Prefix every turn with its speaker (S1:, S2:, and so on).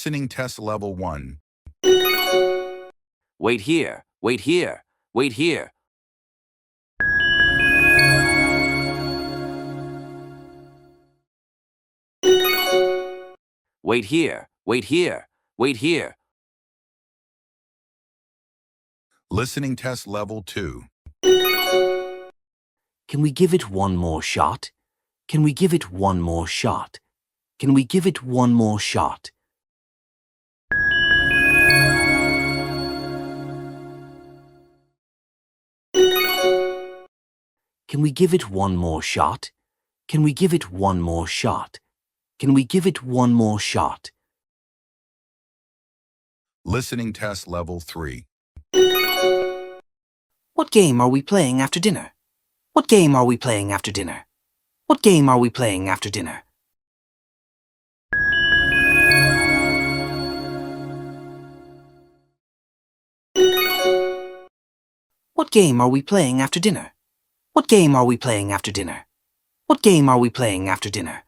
S1: Listening test level 1.
S2: Wait here, wait here, wait here. Wait here, wait here, wait here.
S1: Listening test level 2.
S3: Can we give it one more shot? Can we give it one more shot? Can we give it one more shot? Can we give it one more shot? Can we give it one more shot? Can we give it one more shot?
S1: Listening test level 3.
S3: What game are we playing after dinner? What game are we playing after dinner? What game are we playing after dinner? What game are we playing after dinner? What game are we playing after dinner? What game are we playing after dinner?